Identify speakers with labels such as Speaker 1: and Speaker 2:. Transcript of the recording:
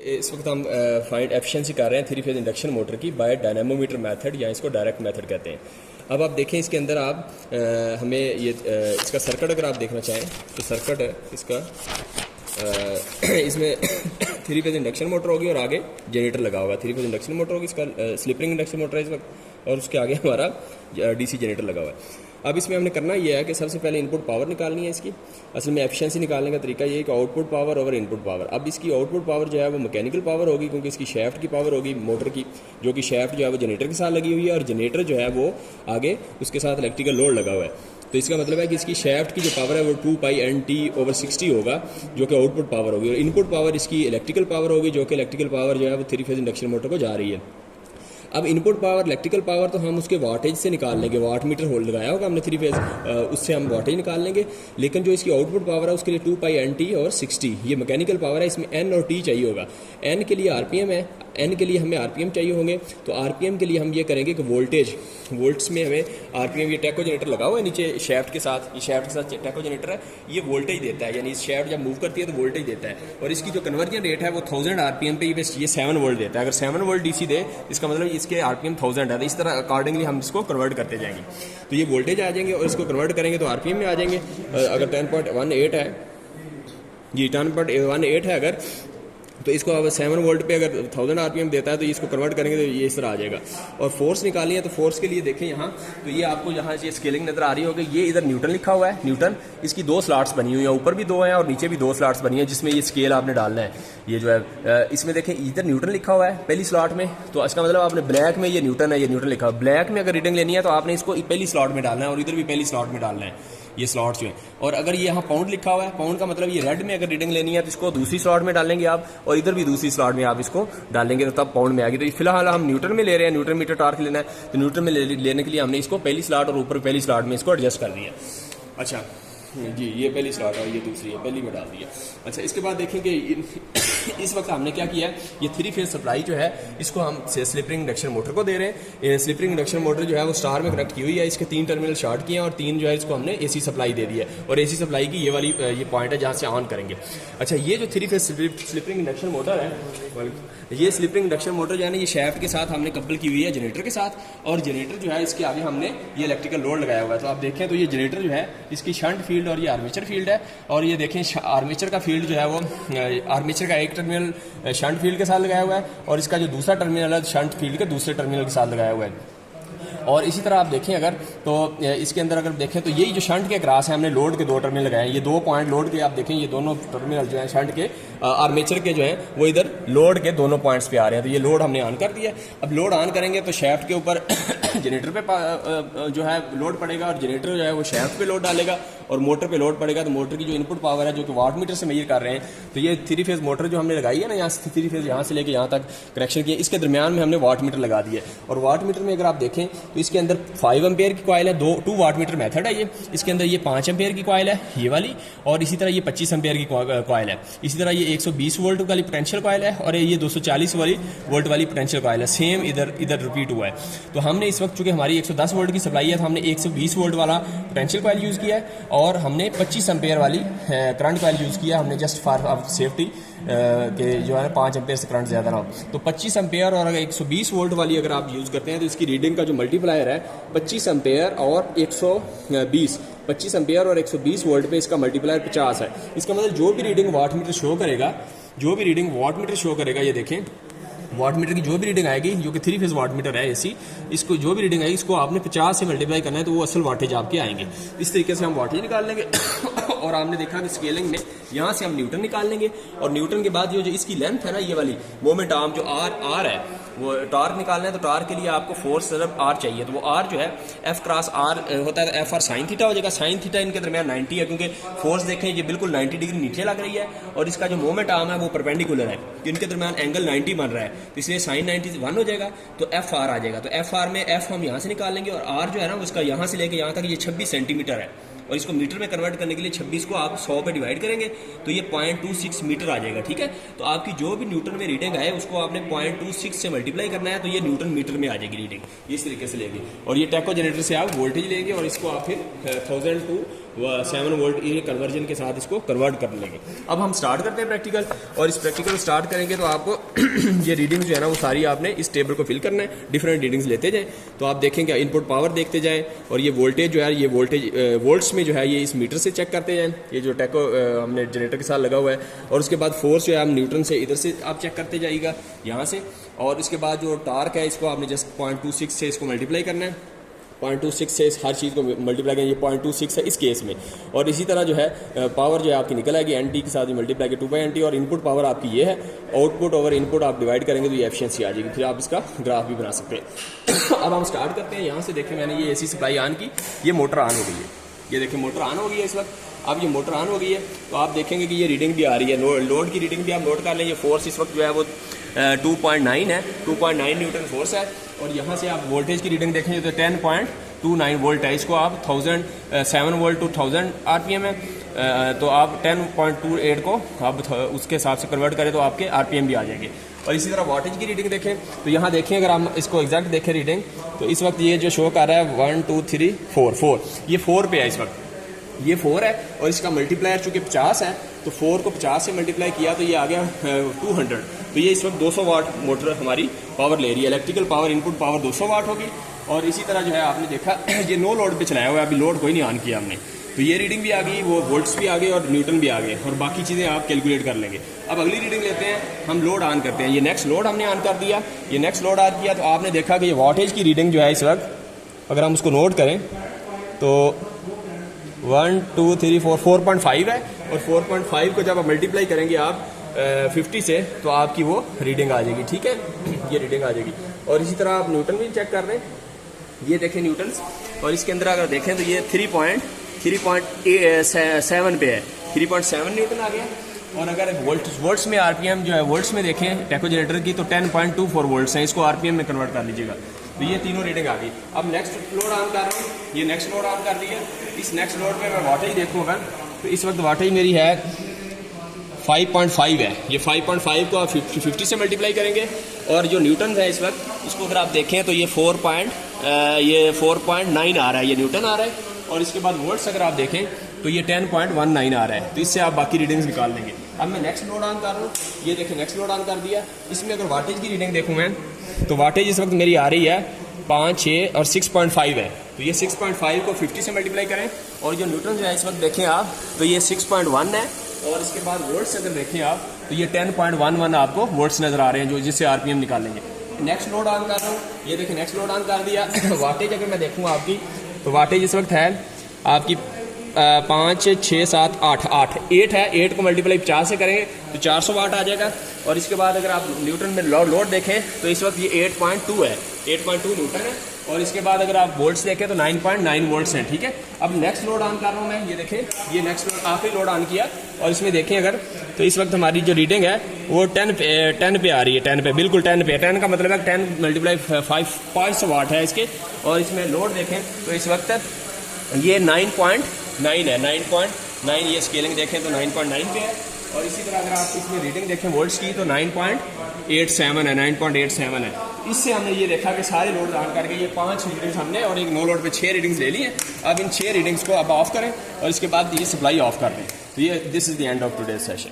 Speaker 1: इस वक्त हम फाइंड एफिशिएंसी कर रहे हैं 3 फेज इंडक्शन मोटर की बाय डायनामोमीटर मेथड या इसको डायरेक्ट मेथड कहते हैं। अब आप देखें इसके अंदर आप हमें ये इसका सर्किट अगर आप देखना चाहें तो सर्किट इसका इसमें 3 फेज इंडक्शन मोटर होगी और आगे जनरेटर लगा होगा। 3 फेज इंडक्शन मोटर होगी, इसका स्लिप रिंग इंडक्शन मोटर है इस वक्त, और उसके आगे हमारा डीसी जनरेटर लगा हुआ है। अब इसमें हमने करना ये है कि सबसे पहले इनपुट पावर निकालनी है इसकी। असल में एफिशिएंसी निकालने का तरीका ये है कि output power over input power. अब इसकी आउटपुट पावर जो है वो मैकेनिकल पावर होगी, क्योंकि इसकी शैफ्ट की पावर होगी मोटर की, जो कि शैफ्ट जो है वो जनरेटर के साथ लगी हुई है और जनरेटर जो है वो आगे उसके साथ इलेक्ट्रिकल लोड लगा हुआ है। तो इसका मतलब है कि इसकी शैफ्ट की जो पावर है वो 2πNT/60 होगा, जो कि आउटपुट पावर होगी, और इनपुट पावर इसकी इलेक्ट्रिकल पावर होगी, जो कि इलेक्ट्रिकल पावर जो है वो 3 फेज इंडक्शन मोटर को जा रही है। अब इनपुट पावर इलेक्ट्रिकल पावर तो हम उसके वाटेज से निकाल लेंगे, वाट मीटर होल्ड लगाया होगा हमने 3 फेज, उससे हम वाटेज निकाल लेंगे। लेकिन जो इसकी आउटपुट पावर है उसके लिए 2πNT/60 ये मैकेनिकल पावर है, इसमें N और T चाहिए होगा। N के लिए RPM है, N के लिए हमें RPM चाहिए होंगे। तो RPM के लिए हम ये करेंगे कि वोल्ट्स में हमें RPM, ये टैको जनरेटर लगा हुआ है नीचे शैफ्ट के साथ, ये शैफ्ट के साथ टैको जनरेटर है, ये वोल्टेज देता है, यानी शैफ्ट जब मूव करती है तो वोल्टेज देता है, और इसकी जो कन्वर्जन रेट है वो 1000 RPM पे ये 7 वोल्ट देता है। अगर 7 वोल्ट DC दे इसका मतलब इसके RPM 1000 है, तो इस तरह अकॉर्डिंगली हम इसको कन्वर्ट करते जाएंगे। तो ये वोल्टेज आ जाएंगे और इसको कन्वर्ट करेंगे तो RPM में आ जाएंगे। अगर 10.18 है, ये 10.18 है अगर, तो इसको अब 7 वोल्ट पे अगर 1000 RPM देता है तो इसको कन्वर्ट करेंगे तो ये इस तरह आ जाएगा। और फोर्स निकालनी है तो फोर्स के लिए देखें यहाँ, तो ये आपको यहाँ ये स्केलिंग नजर आ रही होगी, ये इधर न्यूटन लिखा हुआ है, न्यूटन, इसकी 2 स्लॉट्स बनी हुई हैं, ऊपर भी 2 हैं और नीचे भी 2 स्लॉट्स बनी हैं, जिसमें ये स्केल आपने डालना है। ये जो है इसमें देखें इधर न्यूटन लिखा हुआ है पहली स्लॉट में, तो इसका मतलब आपने ब्लैक में ये न्यूटन है, ये न्यूटन लिखा हुआ है। ब्लैक में अगर रीडिंग लेनी है तो आपने इसको पहली स्लॉट में डालना है और इधर भी पहली स्लॉट में डालना है, ये स्लॉट्स जो है। और अगर ये यहाँ पाउंड लिखा हुआ है, पाउंड का मतलब ये रेड में अगर रीडिंग लेनी है तो इसको दूसरी स्लॉट में डालेंगे आप, और इधर भी दूसरी स्लॉट में आप इसको डालेंगे तो तब पाउंड में आएगी। तो फिलहाल हम न्यूटन में ले रहे हैं, न्यूटन मीटर टॉर्क लेना है, तो न्यूटन में लेने के लिए हमने इसको पहली स्लॉट और ऊपर पहली स्लॉट में इसको एडजस्ट कर दिया। अच्छा जी, ये पहली स्लॉट है, ये दूसरी है, पहली में डाल दिया। अच्छा, इसके बाद देखेंगे इस वक्त हमने क्या किया है, ये 3 फेज सप्लाई जो है इसको हम स्लिप रिंग इंडक्शन मोटर को दे रहे हैं। ये स्लिप रिंग इंडक्शन मोटर जो है वो स्टार में कनेक्ट की हुई है, इसके 3 टर्मिनल शॉर्ट किए हैं और 3 जो है इसको हमने AC सप्लाई दे दी है, और AC सप्लाई की ये वाली ये पॉइंट है जहाँ से ऑन करेंगे। अच्छा, ये जो 3 phase slip ring induction motor है, ये स्लिप रिंग इंडक्शन मोटर जो है ना, ये शैफ्ट के साथ हमने कपल की हुई है जनरेटर के साथ, और जनरेटर जो है इसके आगे हमने ये इलेक्ट्रिकल लोड लगाया हुआ है। तो आप देखें तो ये जनरेटर जो है इसकी शंट फील्ड और ये आर्मेचर फील्ड है, और ये देखें आर्मेचर का फील्ड जो है वो आर्मेचर का एक टर्मिनल शंट फील्ड के साथ लगाया हुआ है, और इसका जो दूसरा टर्मिनल है शंट फील्ड के दूसरे टर्मिनल के साथ लगाया हुआ है। और इसी तरह आप देखें अगर तो इसके अंदर अगर देखें तो यही जो शंट के क्रॉस है हमने लोड के 2 टर्मिनल लगाए हैं, ये 2 पॉइंट लोड के, आप देखें ये दोनों टर्मिनल जो है शंट के आर्मेचर के जो है वो इधर लोड के दोनों पॉइंट्स पे आ रहे हैं। तो ये लोड हमने ऑन कर दिया। अब लोड ऑन करेंगे तो शैफ्ट के ऊपर जनरेटर पे जो है लोड पड़ेगा, और जनरेटर जो है वो शैफ्ट पे लोड डालेगा और मोटर पे लोड पड़ेगा। तो मोटर की जो इनपुट पावर है जो कि वाट मीटर से मेजर कर रहे हैं, तो ये 3 फेज मोटर जो हमने लगाई है ना, यहाँ से 3 फेज यहाँ से लेके यहाँ तक कनेक्शन किया, इसके दरमियान में हमने वाट मीटर लगा दिया। और वाट मीटर में अगर आप देखें तो इसके अंदर 5 एम्पेयर की कॉइल है, 2 वाट मीटर मेथड है ये, इसके अंदर ये 5 एम्पेयर की कॉइल है ये वाली, और इसी तरह ये 25 एम्पेयर की कॉइल है, इसी तरह ये 120 वोल्ट वाली पोटेंशियल कॉइल है, और ये 240 वोल्ट वाली पोटेंशियल कॉइल है। सेम इधर रिपीट हुआ है। तो हमने इस वक्त चूंकि हमारी 110 वोल्ट की सप्लाई है तो हमने 120 वोल्ट वाला पोटेंशियल कॉइल यूज़ किया है, और हमने 25 एम्पेयर वाली करंट कॉइल यूज़ किया हमने, जस्ट फॉर सेफ्टी के जो है 5 एम्पेयर से करंट ज़्यादा ना हो। तो 25 एम्पेयर और अगर 120 वोल्ट वाली अगर आप यूज़ करते हैं तो इसकी रीडिंग का जो मल्टीप्लायर है 25 एम्पेयर और 120, 25 एम्पेयर और 120 वोल्ट पे इसका मल्टीप्लायर 50 है। इसका मतलब जो भी रीडिंग वाट मीटर शो करेगा, जो भी रीडिंग वाट मीटर शो करेगा, ये देखें वाट मीटर की जो भी रीडिंग आएगी, जो कि 3 फेज वाट मीटर है AC, इसको जो भी रीडिंग आएगी इसको आपने 50 से मल्टीप्लाई करना है, तो वो असल वाटेज आपके आएंगे। इस तरीके से हम वाटेज निकाल लेंगे। और आपने देखा कि स्केलिंग में यहाँ से हम न्यूटन निकाल लेंगे, और न्यूटन के बाद जो इसकी लेंथ है ना, ये वाली मोमेंट आर्म जो आर है, वो टॉर्क निकालना है। तो टॉर्क के लिए आपको फोर्स सिर्फ R चाहिए, तो वो R जो है F क्रॉस R होता है, तो F और साइन थीटा हो जाएगा। साइन थीटा इनके दरमियान 90 है, क्योंकि फोर्स देखें ये बिल्कुल 90 डिग्री नीचे लग रही है, और इसका जो मोमेंट आर्म है वो परपेंडिकुलर है, तो इनके दरमियान एंगल 90 बन रहा है, तो इसलिए साइन 90 1 हो जाएगा, तो FR आ जाएगा। तो FR में F हम यहाँ से निकाल लेंगे, और R जो है ना उसका यहाँ से लेके यहाँ तक ये 26 सेंटीमीटर है, और इसको मीटर में कन्वर्ट करने के लिए 26 को आप 100 पे डिवाइड करेंगे तो ये 0.26 मीटर आ जाएगा। ठीक है, तो आपकी जो भी न्यूटन में रीडिंग आए उसको आपने 0.26 से मल्टीप्लाई करना है, तो ये न्यूटन मीटर में आ जाएगी रीडिंग, इस तरीके से लेंगे। और ये टैको जनरेटर से आप वोल्टेज लेंगे और इसको आप फिर 1000 to 7 वोल्ट ये कन्वर्जन के साथ इसको कन्वर्ट कर लेंगे। अब हम स्टार्ट करते हैं प्रैक्टिकल, और इस प्रैक्टिकल को स्टार्ट करेंगे तो आपको ये रीडिंग्स जो है ना वो सारी आपने इस टेबल को फिल करना है, डिफरेंट रीडिंग्स लेते जाएं। तो आप देखेंगे इनपुट पावर देखते जाएं, और ये वोल्टेज जो है ये वोल्टेज वोल्ट्स में जो है ये इस मीटर से चेक करते जाएं, ये जो टेको हमने जनरेटर के साथ लगा हुआ है। और उसके बाद फोर्स जो है हम न्यूटन से इधर से आप चेक करते जाइएगा यहाँ से, और इसके बाद जो टार्क है इसको आपने जस्ट 0.26 से इसको मल्टीप्लाई करना है, 0.26 से हर चीज़ को मल्टीप्लाई करेंगे, ये 0.26 है इस केस में। और इसी तरह जो है पावर जो है आपकी निकल आएगी NT के साथ मल्टीप्लाई के 2/NT, और इनपुट पावर आपकी ये है, आउटपुट ओवर इनपुट आप डिवाइड करेंगे तो ये एफिशिएंसी आ जाएगी, फिर आप इसका ग्राफ भी बना सकते हैं। अब हम स्टार्ट करते हैं यहाँ से। देखिए मैंने ये AC सप्लाई ऑन की, ये मोटर ऑन हो गई है, ये देखिए मोटर ऑन हो गई है इस वक्त। अब ये मोटर ऑन हो गई है तो आप देखेंगे कि ये रीडिंग भी आ रही है, लोड की रीडिंग भी आप नोट कर लें। ये फोर्स इस वक्त जो है वो 2.9 है, 2.9 न्यूटन फोर्स है। और यहाँ से आप वोल्टेज की रीडिंग देखेंगे तो 10.29 वोल्ट है, इसको आप 7 वोल्ट टू 1000 RPM है, तो आप 10.28 को आप उसके हिसाब से कन्वर्ट करें तो आपके RPM भी आ जाएंगे। और इसी तरह वाटेज की रीडिंग देखें तो यहाँ देखें, अगर हम इसको एग्जैक्ट देखें रीडिंग तो इस वक्त ये जो शो कर रहा है 1 2 3 4 ये 4 पे है इस वक्त, ये 4 है। और इसका मल्टीप्लायर चूँकि 50 है तो 4 को 50 से मल्टीप्लाई किया तो ये आ गया 200, तो ये इस वक्त 200 वाट मोटर हमारी पावर ले रही है। इलेक्ट्रिकल पावर इनपुट पावर 200 वाट होगी। और इसी तरह जो है आपने देखा ये नो लोड पे चलाया हुआ है, अभी लोड कोई नहीं ऑन किया हमने, तो ये रीडिंग भी आ गई, वो वोल्ट्स भी आ गए और न्यूटन भी आ गए, और बाकी चीज़ें आप कैलकुलेट कर लेंगे। अब अगली रीडिंग लेते हैं, हम लोड ऑन करते हैं। ये नेक्स्ट लोड हमने ऑन कर दिया, ये नेक्स्ट लोड ऑन किया तो आपने देखा कि ये वाटेज की रीडिंग जो है इस वक्त अगर हम उसको नोट करें तो 1 2 3 4 4.5 है। और 4.5 को जब आप मल्टीप्लाई करेंगे आप 50 से तो आपकी वो रीडिंग आ जाएगी, ठीक है, ये रीडिंग आ जाएगी। और इसी तरह आप न्यूटन भी चेक कर रहे हैं, ये देखें न्यूटन्स, और इसके अंदर अगर देखें तो ये 3.7 पे है, 3.7 न्यूटन आ गया। और अगर वोल्ट्स में RPM जो है वोल्ट्स में देखें टेको जनरेटर की तो 10.24 वोल्ट्स हैं, इसको RPM में कन्वर्ट कर लीजिएगा, तो ये तीनों रीडिंग आ गई। अब नेक्स्ट लोड ऑन कर रहा हूँ, ये नेक्स्ट लोड ऑन कर दिया। इस नेक्स्ट लोड में मैं वाटेज देखूँगा तो इस वक्त वाटेज मेरी है 5.5 है। ये 5.5 को आप 50 से मल्टीप्लाई करेंगे, और जो न्यूटन है इस वक्त इसको अगर आप देखें तो ये 4.9 आ रहा है, ये न्यूटन आ रहा है। और इसके बाद वोल्ट्स अगर आप देखें तो ये 10.19 आ रहा है, तो इससे आप बाकी रीडिंग्स निकाल लेंगे। अब मैं नेक्स्ट लोड ऑन कर रहा हूँ, ये देखें नेक्स्ट लोड ऑन कर दिया। इसमें अगर वाटेज की रीडिंग देखूँ मैं तो वाटेज इस वक्त मेरी आ रही है 5 6 और 6.5 है, तो ये 6.5 को 50 से मल्टीप्लाई करें। और जो न्यूटन जो है इस वक्त देखें आप तो ये 6.1 है। और इसके बाद वोल्ट्स अगर देखें आप तो ये 10.11 आपको वोल्ट्स नज़र आ रहे हैं, जो जिससे RPM निकालेंगे। नेक्स्ट लोड ऑन कर रहा हूँ, ये देखिए नेक्स्ट लोड ऑन कर दिया। वाटेज अगर मैं देखूँ आपकी तो वाटेज इस वक्त है आपकी 5 6 7 8 है। 8 को मल्टीप्लाई 50 से करेंगे तो 400 वाट आ जाएगा। और इसके बाद अगर आप न्यूटन में लोड देखें तो इस वक्त ये 8.2 है, 8.2 न्यूटन है। और इसके बाद अगर आप वोल्ट्स देखें तो 9.9 वोल्ट्स हैं, ठीक है। अब नेक्स्ट लोड ऑन कर रहा हूँ मैं, ये देखें ये नेक्स्ट लोड आखिरी लोड ऑन किया, और इसमें देखें अगर तो इस वक्त हमारी जो रीडिंग है वो 10 पे आ रही है, 10 पे, बिल्कुल 10 पे। 10 का मतलब है 10 मल्टीप्लाई 500 वाट है इसके। और इसमें लोड देखें तो इस वक्त ये 9.9 है, 9.9 ये स्केलिंग देखें तो 9.9 पे है। और इसी तरह अगर आप इसमें रीडिंग देखें वोल्ट्स की तो 9.87 है, 9.87 है। इससे हमने ये देखा कि सारे लोड ऑन करके ये 5 रीडिंग्स हमने और एक नो लोड पे 6 रीडिंग्स ले ली हैं। अब इन 6 रीडिंग्स को अब ऑफ करें और इसके बाद ये सप्लाई ऑफ कर दें। तो ये this is the end of today's session.